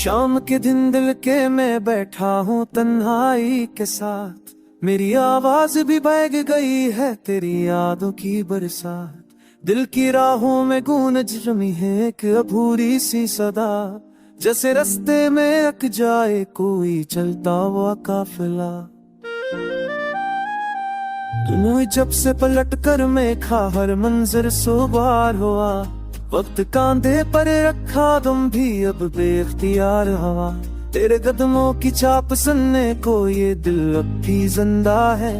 शाम के दिन दिल के मैं बैठा हूँ तन्हाई के साथ, मेरी आवाज भी बह गई है तेरी यादों की बरसात। दिल की राहों में गूंज रमी है एक अधूरी सी सदा, जैसे रास्ते में अक जाए कोई चलता हुआ काफिला। तुम जब से पलट कर मैं खा हर मंजर सो बार हुआ, वक्त कांधे पर रखा तुम भी अब बेख्तियार हवा। तेरे कदमों की चाप सुनने को ये दिल अब भी जिंदा है,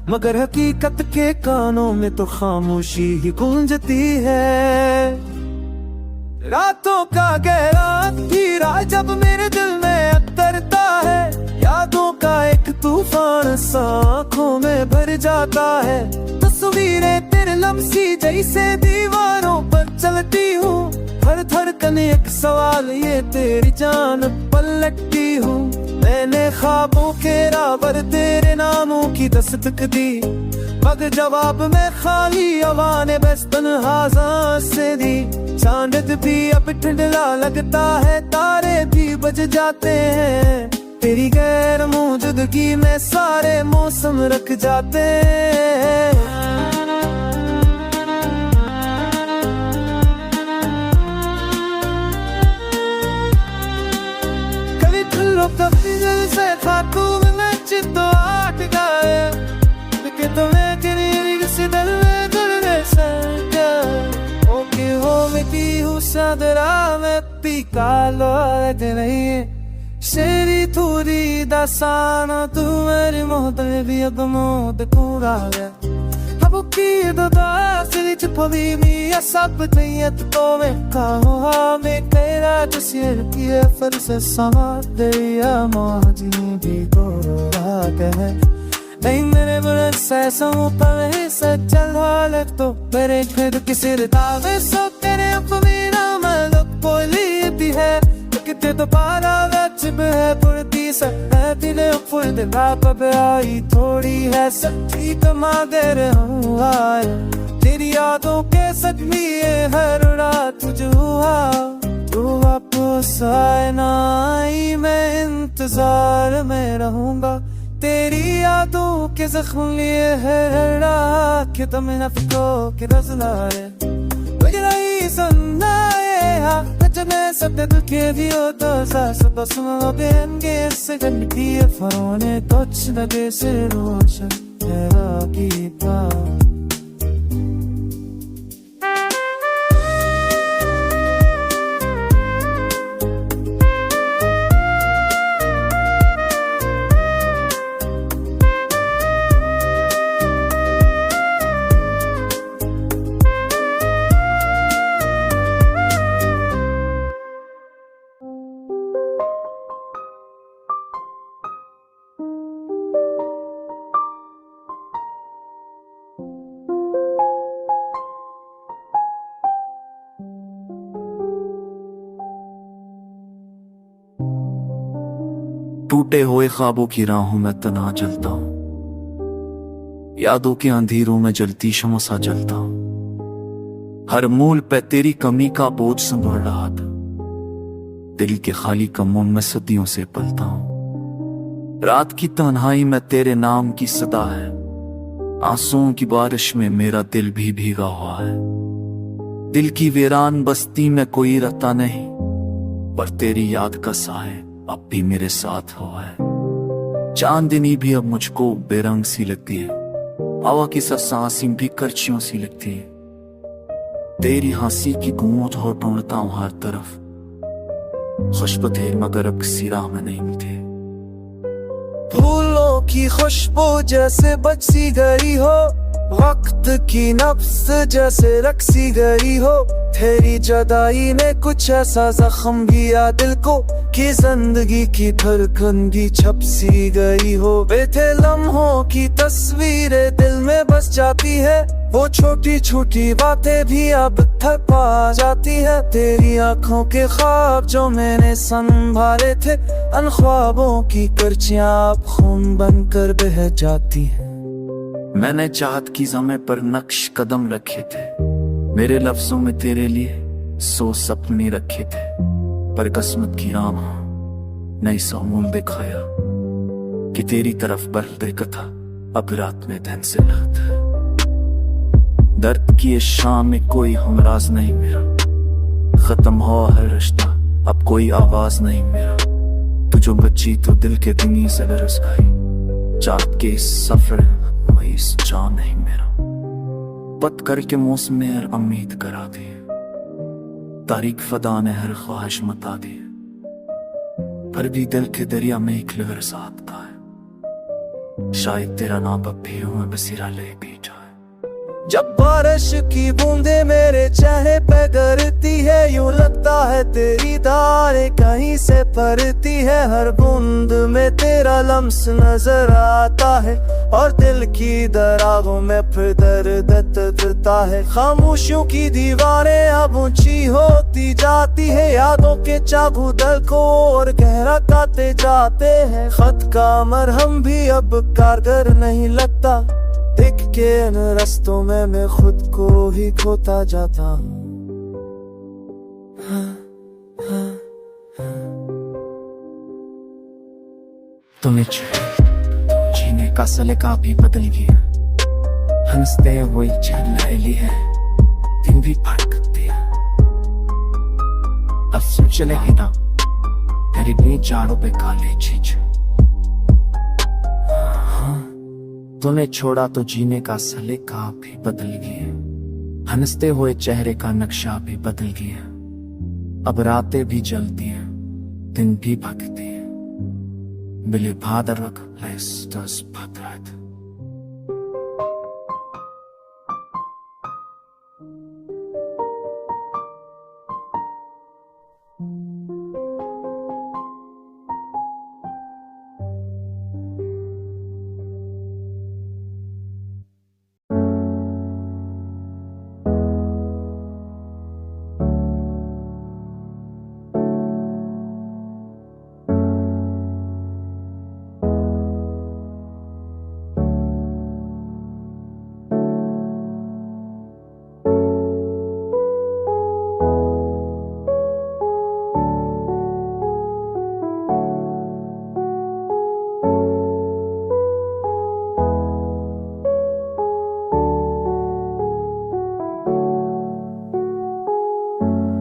मगर हकीकत के कानों में तो खामोशी ही गूंजती है। रातों का गहरा अंधेरा जब मेरे दिल में उतरता है, यादों का एक तूफान सा आँखों में भर जाता है। तस्वीरें तेरे लम्सी जैसे दीवारों पर चलती हूँ, हर धड़कन एक सवाल ये तेरी जान पलटती हूँ। मैंने ख्वाबों के रावर तेरे नामों की दस्तक दी, मगर जवाब में खाली हवा ने बस तन्हा से दी। चांद भी अब ठंडला लगता है, तारे भी बज जाते हैं, तेरी गैर मौजूदगी में सारे मौसम रख जाते हैं। कभी से खातून में चित्तो आट गए, लेकिन तुम्हें तेरी किसी दिल में गुजरे सके। ओके हो मिटी हूँ सदरा में पीका लोट नहीं, शेरी थोड़ी दासाना तू मेरी मोहत भी अब मोहत कूड़ा है। अब की दासी चिपली मिया सब नियत तो मैं कहो हमें तेरा तस्वीर की है फिर से समात दिया मौजी भी को आते हैं। नहीं मेरे बुलंद से समूता नहीं सच्चल हालत तो मेरे खुद किसी दावे सो तेरे अपमीना मैं लोग बोली है, कितने तो पारा वच है पुरती से है दिले फुल दे राप पे आई थोड़ी है सच्ची कमा दे रहा है। तेरी यादों के सदमी हर रात तुझे हुआ, तू वापस आए ना आई मैं इंतजार में रहूंगा। तेरी यादों के जख्म लिए हर रात के तुम नफ्सों के रज़ला है। मुझे नहीं सुनना मैं सब दिल के दियो तो सब सुनो दिन के से गंदी फरोने कुछ लगे से रोशन तेरा की बात। टूटे हुए ख्वाबों की राहों में तन्हा जलता हूँ, यादों के अंधेरों में जलती शमो सा जलता हूँ। हर मूल पे तेरी कमी का बोझ संभल रहा था, दिल के खाली कमों में सदियों से पलता हूँ। रात की तन्हाई में तेरे नाम की सदा है, आंसुओं की बारिश में मेरा दिल भी भीगा हुआ है। दिल की वीरान बस्ती में कोई रहता नहीं, पर तेरी याद का साए अब भी मेरे साथ हुआ है। चांदनी भी अब मुझको बेरंग सी लगती है, हवा की सांसें भी करचियों सी लगती है। तेरी हंसी की गूंज और ढूंढता हूँ हर तरफ, खुशबू थे मगर अब किसी राह में नहीं मिलते। फूलों की खुशबू जैसे बची गई हो, वक्त की नफ्स जैसे रक्सी गई हो। तेरी जुदाई ने कुछ ऐसा जख्म दिया दिल को कि जिंदगी की धड़कन भी छप सी गई हो। बेटे लम्हों की तस्वीरें दिल में बस जाती है, वो छोटी छोटी बातें भी अब थक पा जाती है। तेरी आंखों के ख्वाब जो मैंने संभाले थे, अन ख्वाबों की करचियां अब खून बनकर बह जाती है। मैंने चाहत की ज़मे पर नक्श कदम रखे थे, मेरे लफ्जों में तेरे लिए 100 सपने रखे थे, पर किस्मत की राह नई समूल दिखाया कि तेरी तरफ बढ़ते कथा अब रात में धन से लहत है। दर्द की इस शाम में कोई हमराज नहीं मेरा, खत्म हो हर रिश्ता अब कोई आवाज नहीं मेरा। तू जो बच्ची तो दिल के दुनी से बरस गई, चाहत के इस सफर कोई इस जान नहीं मेरा। पत करके मौसम में हर उम्मीद करा दी, तारीख फदा ने हर ख्वाहिश मता दी, पर भी दिल के दरिया में एक लहर साथ था। शायद तेरा नाम अब भी हूँ बसीरा ले बैठा है। जब बारिश की बूंदे मेरे चेहरे पे गिरती है, यूं लगता है तेरी धारें कहीं से पड़ती है। हर बूंद में तेरा लम्स नजर आता है, और दिल की दरारों में फिर दर्द तड़पता है। खामोशियों की दीवारें अब ऊंची होती जाती है, यादों के चाकू दिल को और गहरा काटे जाते हैं। खत का मरहम भी अब कारगर नहीं लगता, दिख के इन रास्तों में मैं खुद को ही खोता जाता हूँ। तुम्हें जीने का सलीका भी बदल गया, हंसते हुए चली है, दिन भी भटकते हैं। अब सोच चले ही ना तेरी भी चारों पे काले चीज। तूने छोड़ा तो जीने का सलीका भी बदल गया, हंसते हुए चेहरे का नक्शा भी बदल गया। अब रातें भी जलती हैं, दिन भी भगते हैं, बिले भादरक लेस्टस भद्रत।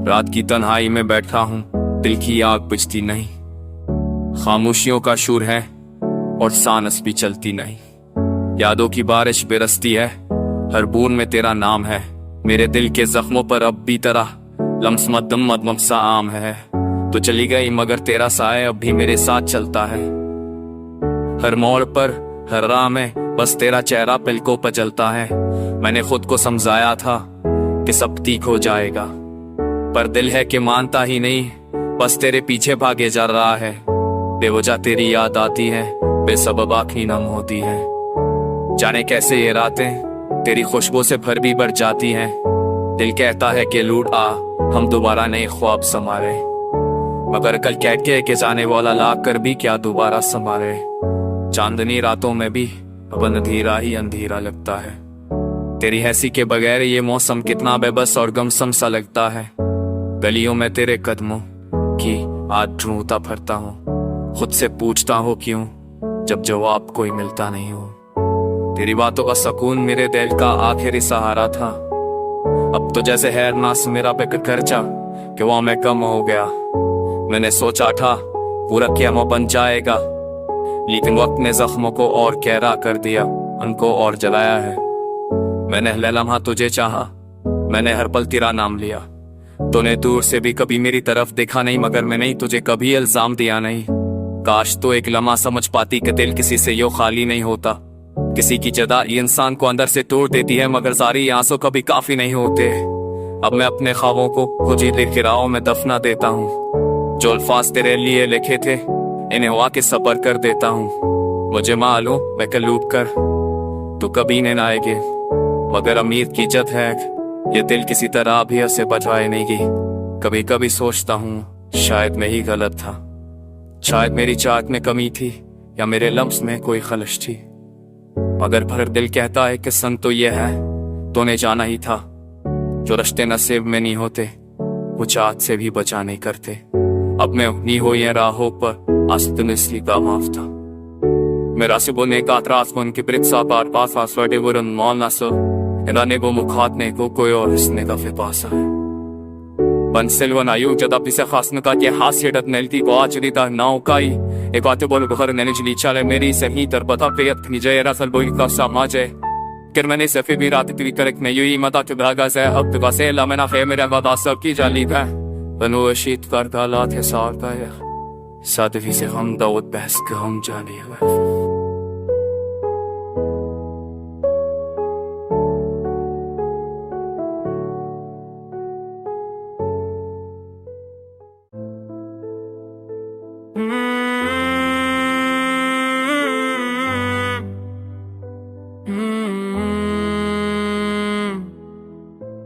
रात की तन्हाई में बैठा हूँ, दिल की आग बुझती नहीं, खामोशियों का शूर है और सांस भी चलती नहीं। यादों की बारिश बरसती है, हर बूंद में तेरा नाम है। मेरे दिल के जख्मों पर अब भी तरह लम्स मदम मदमम सा आम है। तो चली गई मगर तेरा साया अब भी मेरे साथ चलता है। हर मोड़ पर हर राह में बस तेरा चेहरा पलकों पर जलता है। मैंने खुद को समझाया था कि सब ठीक हो जाएगा, पर दिल है कि मानता ही नहीं, बस तेरे पीछे भागे जा रहा है। बेवजह तेरी याद आती है, बेसबब आँखें नम होती है। जाने कैसे ये रातें तेरी खुशबू से भर भी बढ़ जाती हैं। दिल कहता है कि लूट आ, हम दोबारा नए ख्वाब संवारे, मगर कल कह के जाने वाला लाग कर भी क्या दोबारा संवारे। चांदनी रातों में भी अब अंधेरा ही अंधेरा लगता है। तेरी हंसी के बगैर ये मौसम कितना बेबस और गमसम सा लगता है। गलियों में तेरे कदमों की आज ढूंढता फिरता हूँ, खुद से पूछता हूँ क्यों, जब जवाब कोई मिलता नहीं हो। तेरी बातों का सुकून मेरे दिल का आखिरी सहारा था। अब तो जैसे हैर नास मेरा बेकर खर्चा कि वहां में कम हो गया। मैंने सोचा था पूरा क़यामत बन जाएगा, लेकिन वक्त ने जख्मों को और गहरा कर दिया, उनको और जलाया है। मैंने हर लम्हा तुझे चाहा, मैंने हर पल तेरा नाम लिया। तूने दूर से भी कभी मेरी तरफ देखा नहीं, मगर मैंने तुझे कभी इल्जाम दिया नहीं। काश तो एक लम्हा समझ पाती कि दिल किसी से यो खाली नहीं होता। किसी की जुदाई इंसान को अंदर से तोड़ देती है, मगर सारी आंसू कभी काफी नहीं होते। अब मैं अपने ख्वाबों को खुद ही दिल की राहों में दफना देता हूँ। जो अल्फाज तेरे लिए लिखे थे इन्हें हुआ के सबर कर देता हूँ। मुझे मालूम मैं कल लूट कर तो कभी नहीं आएगी, मगर उम्मीद की जद है ये दिल किसी तरह भी उसे बचाए नहीं गी। कभी कभी सोचता हूँ शायद मैं ही गलत था, शायद मेरी चाहत में कमी थी या मेरे लम्स में कोई खलश थी। मगर भर दिल कहता है कि सन तो ये है, तूने जाना ही था। जो रिश्ते नसीब में नहीं होते वो चाहत से भी बचा नहीं करते। अब मैं उन्हीं हो ये राहों पर Astınızlığa hafta. Merası bu ne katrasmın kibrit sapar pasas vade vurun manası. Edane bu mukhatne ko koy और इसने दफे पासा है. बनसेलवन आयु जदा पिसे खासने का के हास्यडत नलती को आचरिता नाव काई एक आते बोल बखर ननेजली चाले मेरी सही तरबता पेयत निजय रसल बोल का समाजे कर मैंने सफे भी रात ती करक ने युई मता के भागा से अब तो बसे लमना फे मेरे वादा सब की जाली था बनो शीत करता लात है सारता है सादवी से हम दाऊद बहस के हम जाने हुए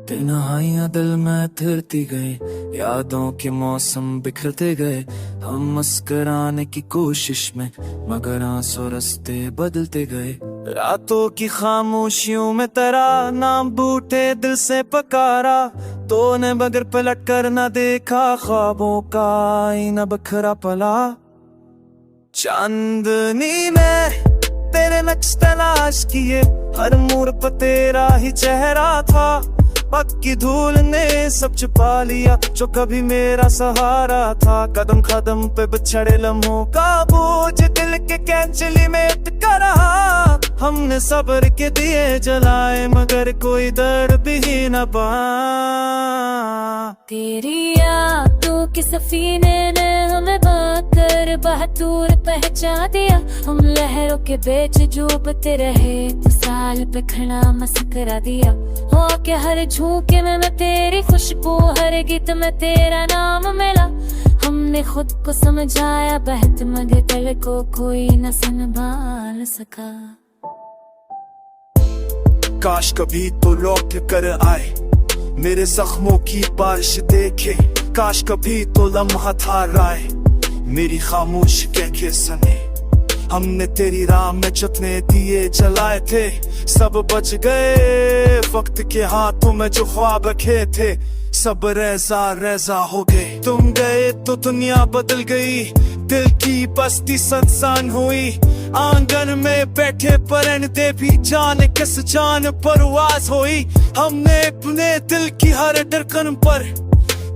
तन्हाइयां दिल में थिरती गई, यादों के मौसम बिखरते गए। हम मुस्कुराने की कोशिश में मगर आंसू रास्ते बदलते गए। रातों की खामोशियों में तेरा नाम बूटे दिल से पकारा, तो ने बगैर पलट कर न देखा ख्वाबों का आईना बखरा पला। चांदनी में तेरे नक्श तलाश किए, हर मोड़ पर तेरा ही चेहरा था। वक्त की धूल ने सब छुपा लिया जो कभी मेरा सहारा था। कदम कदम पे बिछड़े लम्हों का बोझ दिल के कैंचली में अटका रहा। हमने सब्र के दिए जलाए मगर कोई दर्द भी न पाया। तेरी यादों के सफीने ने हमें भाकर बहुत दूर पहुंचा दिया। हम लहरों के बीच डूबते रहे तो साल पे खड़ा मस्करा दिया। हो के हर झोंके में मैं तेरी खुशबू, हर गीत में तेरा नाम मिला। हमने खुद को समझाया बहत मगर दिल को कोई न संभाल सका। काश कभी तो लौट कर आए, मेरे जख्मों की बारिश देखे। काश कभी तो लम्हा था राय, मेरी खामोश कह के सने। हमने तेरी राह में जितने दिए जलाए थे सब बच गए। वक्त के हाथों में जो ख्वाब रखे थे सब रेजा रेजा हो गए। तुम गए तो दुनिया बदल गई, दिल की बस्ती सनसान हुई। आंगन में बैठे परिंदे भी जाने किस जान परवास हुई। हमने अपने दिल की हर धड़कन पर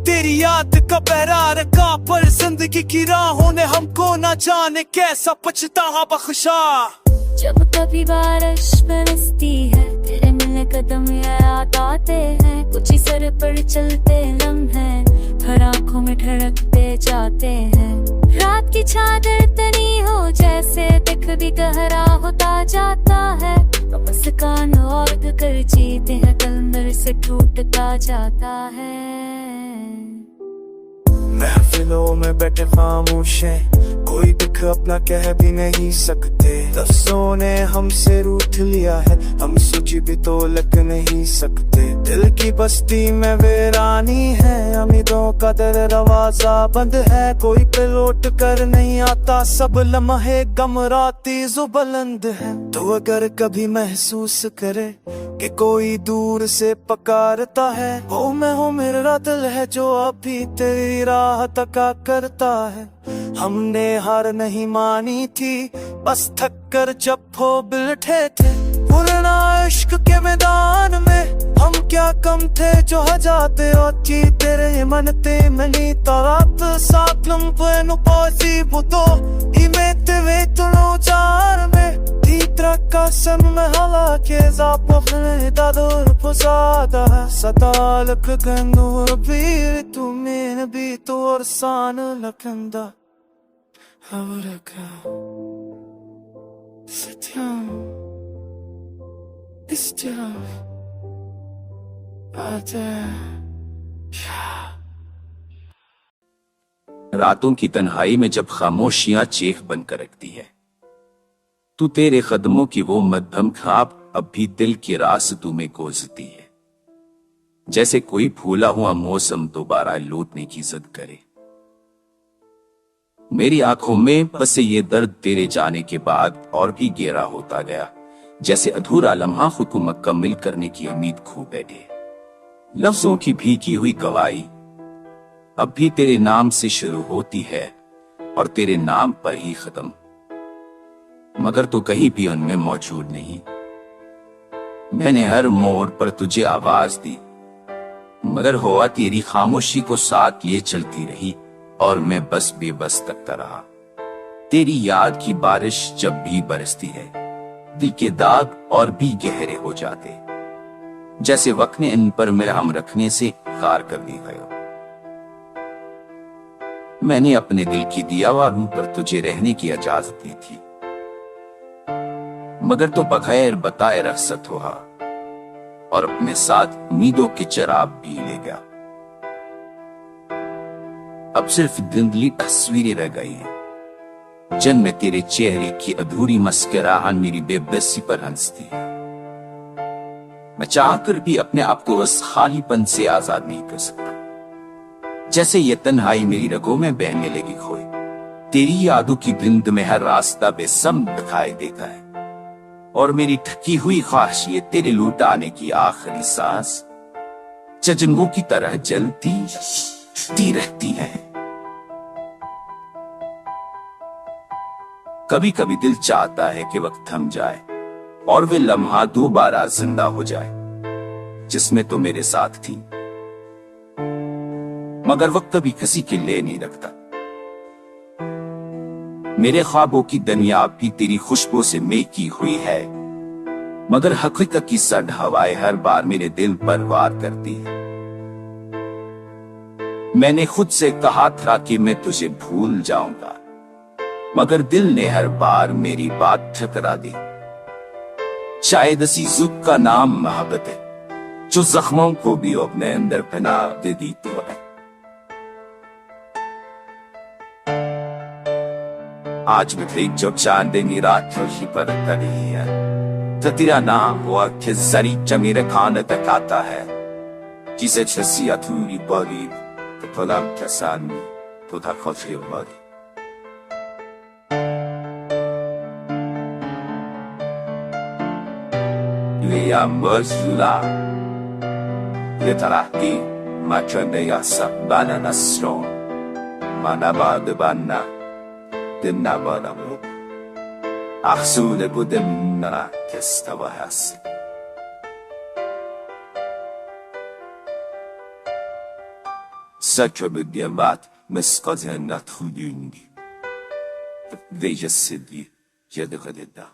तेरी याद का पहरा रखा, पर जिंदगी की राहों ने हमको न जाने कैसा पछतावा बख्शा। जब कभी बारिश बरसती है तेरे मिलने कदम याद आते हैं। कुछ ही सर पर चलते लम्हे हर आंखों में ठड़कते जाते हैं। रात की चादर तनी हो जैसे दिख भी गहरा होता जाता है। तो मुस्कान और कर जीते हैं अंदर से टूटता जाता है। महफिलों में बैठे खामोश हैं, कोई दुख अपना कह भी नहीं सकते। लफ्जों ने हमसे रूठ लिया है, हम सोच भी तो लग नहीं सकते। दिल की बस्ती में वीरानी है, उम्मीदों का दरवाजा बंद है। कोई पे लौट कर नहीं आता, सब लम्हे गम राती जो बुलंद है। तो अगर कभी महसूस करे कि कोई दूर से पुकारता है, वो मैं हूँ मेरा दिल है जो अभी तेरी राह तका करता है। हमने हार नहीं मानी थी, बस थक कर जब हो बिलठे थे। पुरना इश्क के मैदान में हम क्या कम थे जो हजाते और ची तेरे मनते मनी तरात साकलम पेनु पौसी बुतो इमेते वेतनो चार में तीतरा का सम में हला के जापने दादोर पुसादा सतालक गंदूर भी तुम्हें भी तो और सान लखंदा हवरका सत्यम इस्तेम रातों की तन्हाई में जब खामोशियां चीख बनकर रखती है, तू तेरे कदमों की वो मध्यम ख्वाब अब भी दिल की रास्तों में गोजती है। जैसे कोई भूला हुआ मौसम दोबारा लौटने की जिद करे। मेरी आंखों में बसे ये दर्द तेरे जाने के बाद और भी गहरा होता गया। जैसे अधूरा लम्हा खुद को मुकम्मल करने की उम्मीद खो बैठे। लफ्जों की भीगी हुई गवाही अब भी तेरे नाम से शुरू होती है और तेरे नाम पर ही खत्म, मगर तू कहीं भी उनमें मौजूद नहीं। मैंने हर मोड़ पर तुझे आवाज दी, मगर हुआ तेरी खामोशी को साथ लिए चलती रही और मैं बस बेबस तकता रहा। तेरी याद की बारिश जब भी बरसती है, दिल के दाग और भी गहरे हो जाते, जैसे वक्त ने इन पर मरहम रखने से इनकार कर दी गया। मैंने अपने दिल की दीवारों पर तुझे रहने की इजाजत दी थी, मगर तो बगैर बताए रखसत हुआ और अपने साथ उम्मीदों के चिराग भी ले गया। अब सिर्फ धुंधली तस्वीरें रह गई हैं, जिनमें तेरे चेहरे की अधूरी मुस्कुराहट मेरी बेबसी पर हंसती है। मैं चाहकर भी अपने आप को उस खालीपन से आजाद नहीं कर सकता, जैसे ये तन्हाई मेरी रगों में बहने लगी खोई। तेरी यादों की धुंध में हर रास्ता बेसम दिखाई देता है और मेरी थकी हुई ख्वाहिश ये तेरे लुटाने की आखिरी सांस जजनों की तरह जलती रहती है। कभी कभी दिल चाहता है कि वक्त थम जाए और वे लम्हा दोबारा जिंदा हो जाए जिसमें तो मेरे साथ थी, मगर वक्त कभी किसी के लिए नहीं रखता। मेरे ख्वाबों की दुनिया भी तेरी खुशबू से महकी हुई है, मगर हकीकत की सर्द हवाएं हर बार मेरे दिल पर वार करती है। मैंने खुद से कहा था कि मैं तुझे भूल जाऊंगा, मगर दिल ने हर बार मेरी बात ठुकरा दी। शायद इसी जुक का नाम मोहब्बत है, जो जख्मों को भी अपने अंदर पनाह दे देती है। आज भी जब चांदनी रात खुशी पर रही है, तो तेरा नाम हुआ कि जरी मेरे खाने तक आता है, जिसे छसी अधूरी बोली तो लम कसान तो था खुशी बोली। Lia măsula le tarati macandea sa banana strong manabad banna dinna banamu ahsule budemna kestavahas Saçabıdyamat mesqazhenat hudündi Veja sedi yadıgıdda